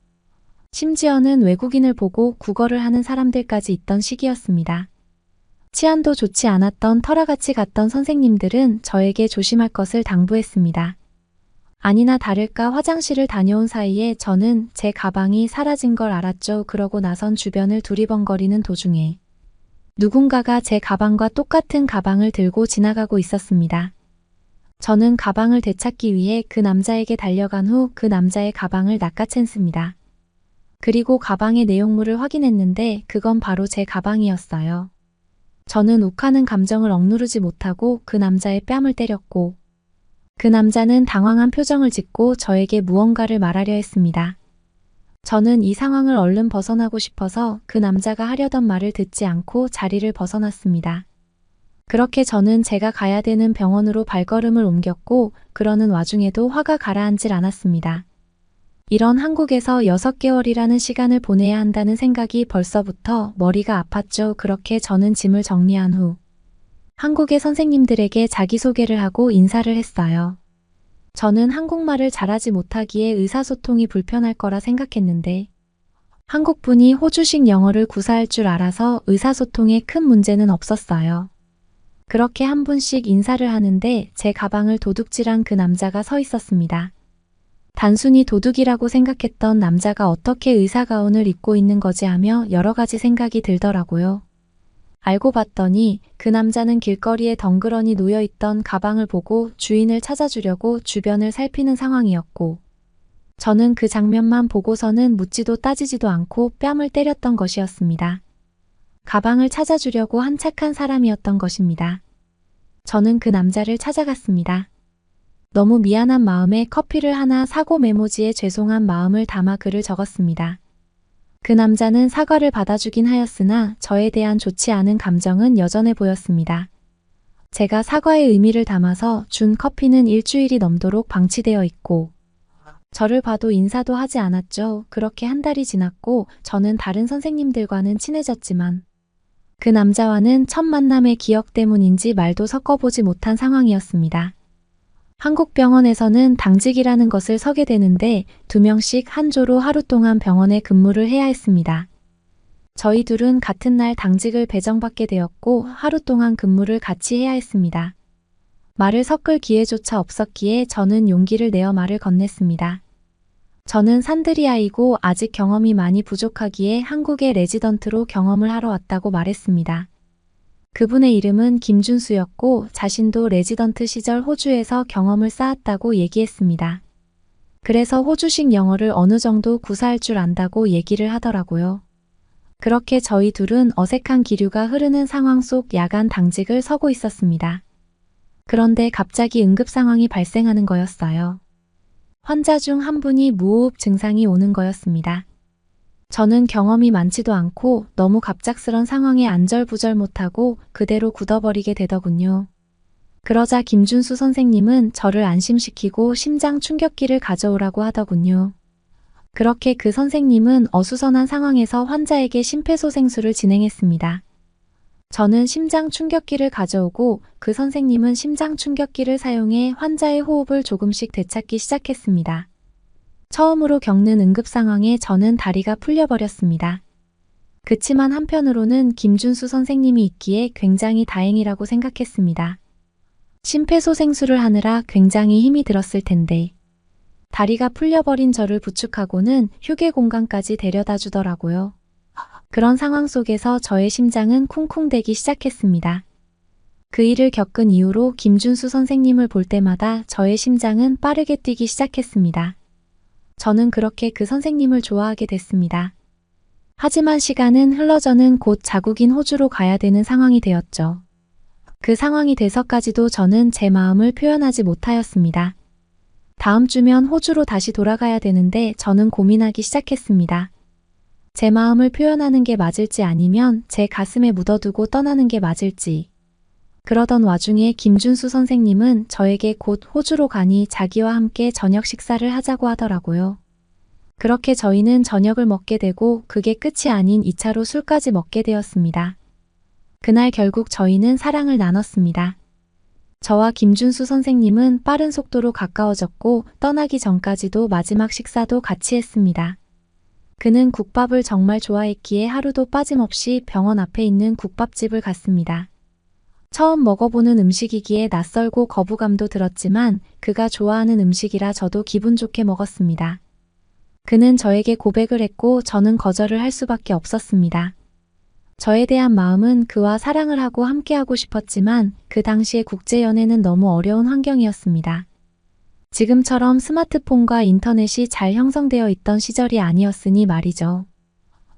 심지어는 외국인을 보고 구걸을 하는 사람들까지 있던 시기였습니다. 치안도 좋지 않았던 터라같이 갔던 선생님들은 저에게 조심할 것을 당부했습니다. 아니나 다를까 화장실을 다녀온 사이에 저는 제 가방이 사라진 걸 알았죠. 그러고 나선 주변을 두리번거리는 도중에 누군가가 제 가방과 똑같은 가방을 들고 지나가고 있었습니다. 저는 가방을 되찾기 위해 그 남자에게 달려간 후 그 남자의 가방을 낚아챘습니다. 그리고 가방의 내용물을 확인했는데 그건 바로 제 가방이었어요. 저는 욱하는 감정을 억누르지 못하고 그 남자의 뺨을 때렸고 그 남자는 당황한 표정을 짓고 저에게 무언가를 말하려 했습니다. 저는 이 상황을 얼른 벗어나고 싶어서 그 남자가 하려던 말을 듣지 않고 자리를 벗어났습니다. 그렇게 저는 제가 가야 되는 병원으로 발걸음을 옮겼고 그러는 와중에도 화가 가라앉질 않았습니다. 이런 한국에서 6개월이라는 시간을 보내야 한다는 생각이 벌써부터 머리가 아팠죠. 그렇게 저는 짐을 정리한 후 한국의 선생님들에게 자기소개를 하고 인사를 했어요. 저는 한국말을 잘하지 못하기에 의사소통이 불편할 거라 생각했는데 한국분이 호주식 영어를 구사할 줄 알아서 의사소통에 큰 문제는 없었어요. 그렇게 한 분씩 인사를 하는데 제 가방을 도둑질한 그 남자가 서 있었습니다. 단순히 도둑이라고 생각했던 남자가 어떻게 의사가운을 입고 있는 거지 하며 여러 가지 생각이 들더라고요. 알고 봤더니 그 남자는 길거리에 덩그러니 놓여있던 가방을 보고 주인을 찾아주려고 주변을 살피는 상황이었고 저는 그 장면만 보고서는 묻지도 따지지도 않고 뺨을 때렸던 것이었습니다. 가방을 찾아주려고 한 착한 사람이었던 것입니다. 저는 그 남자를 찾아갔습니다. 너무 미안한 마음에 커피를 하나 사고 메모지에 죄송한 마음을 담아 글을 적었습니다. 그 남자는 사과를 받아주긴 하였으나 저에 대한 좋지 않은 감정은 여전해 보였습니다. 제가 사과의 의미를 담아서 준 커피는 일주일이 넘도록 방치되어 있고 저를 봐도 인사도 하지 않았죠. 그렇게 한 달이 지났고 저는 다른 선생님들과는 친해졌지만 그 남자와는 첫 만남의 기억 때문인지 말도 섞어보지 못한 상황이었습니다. 한국 병원에서는 당직이라는 것을 서게 되는데 2명씩 한 조로 하루 동안 병원에 근무를 해야 했습니다. 저희 둘은 같은 날 당직을 배정받게 되었고 하루 동안 근무를 같이 해야 했습니다. 말을 섞을 기회조차 없었기에 저는 용기를 내어 말을 건넸습니다. 저는 산드리아이고 아직 경험이 많이 부족하기에 한국의 레지던트로 경험을 하러 왔다고 말했습니다. 그분의 이름은 김준수였고 자신도 레지던트 시절 호주에서 경험을 쌓았다고 얘기했습니다. 그래서 호주식 영어를 어느 정도 구사할 줄 안다고 얘기를 하더라고요. 그렇게 저희 둘은 어색한 기류가 흐르는 상황 속 야간 당직을 서고 있었습니다. 그런데 갑자기 응급 상황이 발생하는 거였어요. 환자 중 한 분이 무호흡 증상이 오는 거였습니다. 저는 경험이 많지도 않고 너무 갑작스런 상황에 안절부절 못하고 그대로 굳어버리게 되더군요. 그러자 김준수 선생님은 저를 안심시키고 심장 충격기를 가져오라고 하더군요. 그렇게 그 선생님은 어수선한 상황에서 환자에게 심폐소생술을 진행했습니다. 저는 심장 충격기를 가져오고 그 선생님은 심장 충격기를 사용해 환자의 호흡을 조금씩 되찾기 시작했습니다. 처음으로 겪는 응급 상황에 저는 다리가 풀려버렸습니다. 그치만 한편으로는 김준수 선생님이 있기에 굉장히 다행이라고 생각했습니다. 심폐소생술을 하느라 굉장히 힘이 들었을 텐데. 다리가 풀려버린 저를 부축하고는 휴게 공간까지 데려다 주더라고요. 그런 상황 속에서 저의 심장은 쿵쿵대기 시작했습니다. 그 일을 겪은 이후로 김준수 선생님을 볼 때마다 저의 심장은 빠르게 뛰기 시작했습니다. 저는 그렇게 그 선생님을 좋아하게 됐습니다. 하지만 시간은 흘러 저는 곧 자국인 호주로 가야 되는 상황이 되었죠. 그 상황이 돼서까지도 저는 제 마음을 표현하지 못하였습니다. 다음 주면 호주로 다시 돌아가야 되는데 저는 고민하기 시작했습니다. 제 마음을 표현하는 게 맞을지 아니면 제 가슴에 묻어두고 떠나는 게 맞을지. 그러던 와중에 김준수 선생님은 저에게 곧 호주로 가니 자기와 함께 저녁 식사를 하자고 하더라고요. 그렇게 저희는 저녁을 먹게 되고 그게 끝이 아닌 2차로 술까지 먹게 되었습니다. 그날 결국 저희는 사랑을 나눴습니다. 저와 김준수 선생님은 빠른 속도로 가까워졌고 떠나기 전까지도 마지막 식사도 같이 했습니다. 그는 국밥을 정말 좋아했기에 하루도 빠짐없이 병원 앞에 있는 국밥집을 갔습니다. 처음 먹어보는 음식이기에 낯설고 거부감도 들었지만 그가 좋아하는 음식이라 저도 기분 좋게 먹었습니다. 그는 저에게 고백을 했고 저는 거절을 할 수밖에 없었습니다. 저에 대한 마음은 그와 사랑을 하고 함께하고 싶었지만 그 당시의 국제연애는 너무 어려운 환경이었습니다. 지금처럼 스마트폰과 인터넷이 잘 형성되어 있던 시절이 아니었으니 말이죠.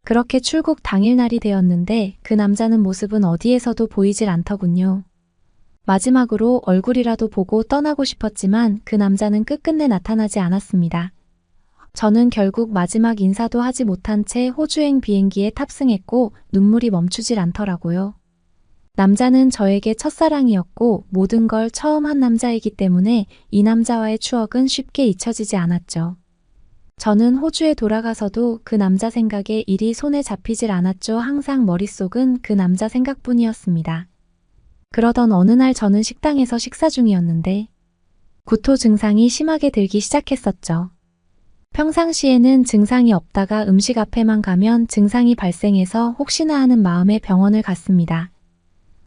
그렇게 출국 당일날이 되었는데 그 남자는 모습은 어디에서도 보이질 않더군요. 마지막으로 얼굴이라도 보고 떠나고 싶었지만 그 남자는 끝끝내 나타나지 않았습니다. 저는 결국 마지막 인사도 하지 못한 채 호주행 비행기에 탑승했고 눈물이 멈추질 않더라고요. 남자는 저에게 첫사랑이었고 모든 걸 처음 한 남자이기 때문에 이 남자와의 추억은 쉽게 잊혀지지 않았죠. 저는 호주에 돌아가서도 그 남자 생각에 일이 손에 잡히질 않았죠. 항상 머릿속은 그 남자 생각뿐이었습니다. 그러던 어느 날 저는 식당에서 식사 중이었는데 구토 증상이 심하게 들기 시작했었죠. 평상시에는 증상이 없다가 음식 앞에만 가면 증상이 발생해서 혹시나 하는 마음에 병원을 갔습니다.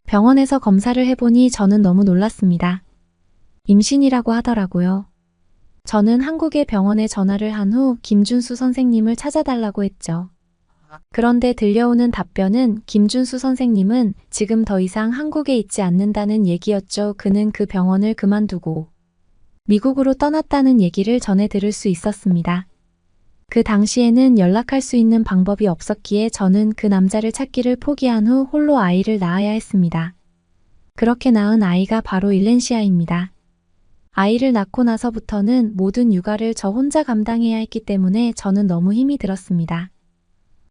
병원에서 검사를 해보니 저는 너무 놀랐습니다. 임신이라고 하더라고요. 저는 한국의 병원에 전화를 한 후 김준수 선생님을 찾아달라고 했죠. 그런데 들려오는 답변은 김준수 선생님은 지금 더 이상 한국에 있지 않는다는 얘기였죠. 그는 그 병원을 그만두고 미국으로 떠났다는 얘기를 전해 들을 수 있었습니다. 그 당시에는 연락할 수 있는 방법이 없었기에 저는 그 남자를 찾기를 포기한 후 홀로 아이를 낳아야 했습니다. 그렇게 낳은 아이가 바로 일렌시아입니다. 아이를 낳고 나서부터는 모든 육아를 저 혼자 감당해야 했기 때문에 저는 너무 힘이 들었습니다.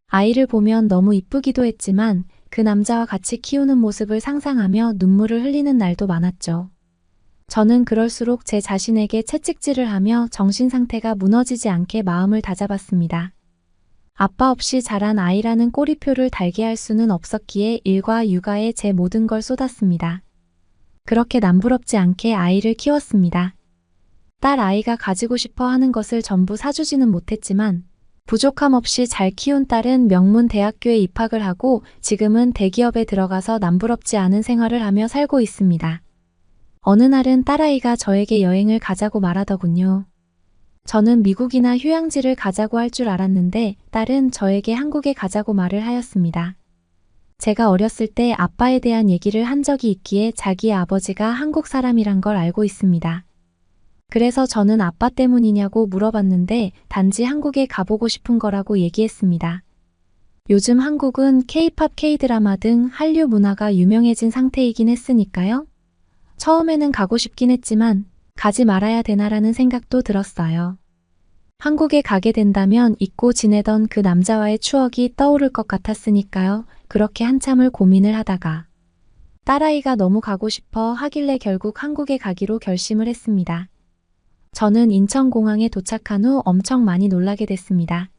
아이를 보면 너무 이쁘기도 했지만 그 남자와 같이 키우는 모습을 상상하며 눈물을 흘리는 날도 많았죠. 저는 그럴수록 제 자신에게 채찍질을 하며 정신 상태가 무너지지 않게 마음을 다잡았습니다. 아빠 없이 자란 아이라는 꼬리표를 달게 할 수는 없었기에 일과 육아에 제 모든 걸 쏟았습니다. 그렇게 남부럽지 않게 아이를 키웠습니다. 딸 아이가 가지고 싶어 하는 것을 전부 사주지는 못했지만 부족함 없이 잘 키운 딸은 명문 대학교에 입학을 하고 지금은 대기업에 들어가서 남부럽지 않은 생활을 하며 살고 있습니다. 어느 날은 딸아이가 저에게 여행을 가자고 말하더군요. 저는 미국이나 휴양지를 가자고 할 줄 알았는데 딸은 저에게 한국에 가자고 말을 하였습니다. 제가 어렸을 때 아빠에 대한 얘기를 한 적이 있기에 자기의 아버지가 한국 사람이란 걸 알고 있습니다. 그래서 저는 아빠 때문이냐고 물어봤는데 단지 한국에 가보고 싶은 거라고 얘기했습니다. 요즘 한국은 K-팝, K-드라마 등 한류 문화가 유명해진 상태이긴 했으니까요. 처음에는 가고 싶긴 했지만 가지 말아야 되나라는 생각도 들었어요. 한국에 가게 된다면 잊고 지내던 그 남자와의 추억이 떠오를 것 같았으니까요. 그렇게 한참을 고민을 하다가 딸아이가 너무 가고 싶어 하길래 결국 한국에 가기로 결심을 했습니다. 저는 인천공항에 도착한 후 엄청 많이 놀라게 됐습니다.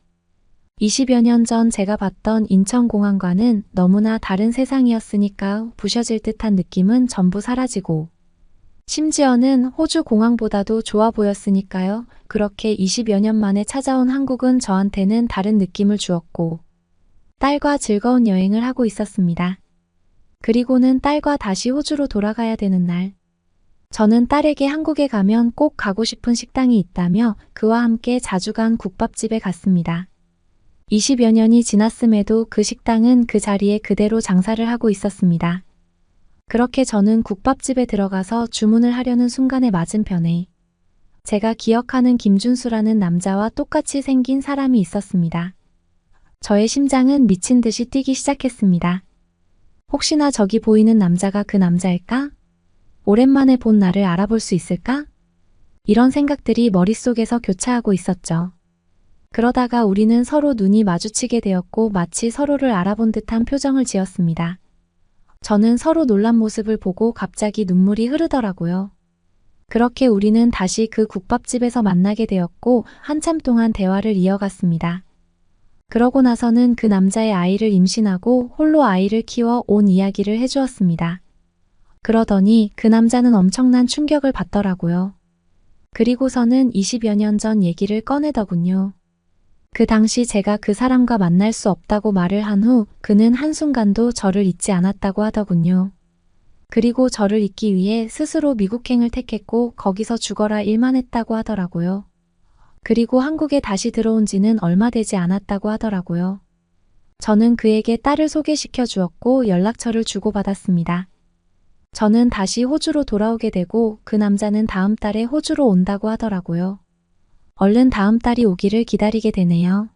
20여 년 전 제가 봤던 인천공항과는 너무나 다른 세상이었으니까 부셔질 듯한 느낌은 전부 사라지고 심지어는 호주 공항보다도 좋아 보였으니까요. 그렇게 20여 년 만에 찾아온 한국은 저한테는 다른 느낌을 주었고 딸과 즐거운 여행을 하고 있었습니다. 그리고는 딸과 다시 호주로 돌아가야 되는 날, 저는 딸에게 한국에 가면 꼭 가고 싶은 식당이 있다며 그와 함께 자주 간 국밥집에 갔습니다. 20여 년이 지났음에도 그 식당은 그 자리에 그대로 장사를 하고 있었습니다. 그렇게 저는 국밥집에 들어가서 주문을 하려는 순간에 맞은편에 제가 기억하는 김준수라는 남자와 똑같이 생긴 사람이 있었습니다. 저의 심장은 미친 듯이 뛰기 시작했습니다. 혹시나 저기 보이는 남자가 그 남자일까? 오랜만에 본 나를 알아볼 수 있을까? 이런 생각들이 머릿속에서 교차하고 있었죠. 그러다가 우리는 서로 눈이 마주치게 되었고 마치 서로를 알아본 듯한 표정을 지었습니다. 저는 서로 놀란 모습을 보고 갑자기 눈물이 흐르더라고요. 그렇게 우리는 다시 그 국밥집에서 만나게 되었고 한참 동안 대화를 이어갔습니다. 그러고 나서는 그 남자의 아이를 임신하고 홀로 아이를 키워 온 이야기를 해주었습니다. 그러더니 그 남자는 엄청난 충격을 받더라고요. 그리고서는 20여 년 전 얘기를 꺼내더군요. 그 당시 제가 그 사람과 만날 수 없다고 말을 한 후 그는 한순간도 저를 잊지 않았다고 하더군요. 그리고 저를 잊기 위해 스스로 미국행을 택했고 거기서 죽어라 일만 했다고 하더라고요. 그리고 한국에 다시 들어온 지는 얼마 되지 않았다고 하더라고요. 저는 그에게 딸을 소개시켜 주었고 연락처를 주고받았습니다. 저는 다시 호주로 돌아오게 되고 그 남자는 다음 달에 호주로 온다고 하더라고요. 얼른 다음 달이 오기를 기다리게 되네요.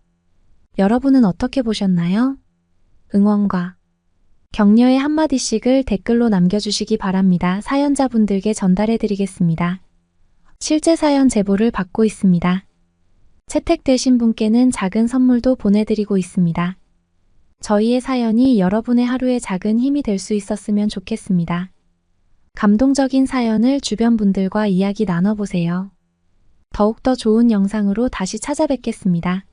여러분은 어떻게 보셨나요? 응원과 격려의 한마디씩을 댓글로 남겨주시기 바랍니다. 사연자분들께 전달해드리겠습니다. 실제 사연 제보를 받고 있습니다. 채택되신 분께는 작은 선물도 보내드리고 있습니다. 저희의 사연이 여러분의 하루에 작은 힘이 될 수 있었으면 좋겠습니다. 감동적인 사연을 주변 분들과 이야기 나눠보세요. 더욱더 좋은 영상으로 다시 찾아뵙겠습니다.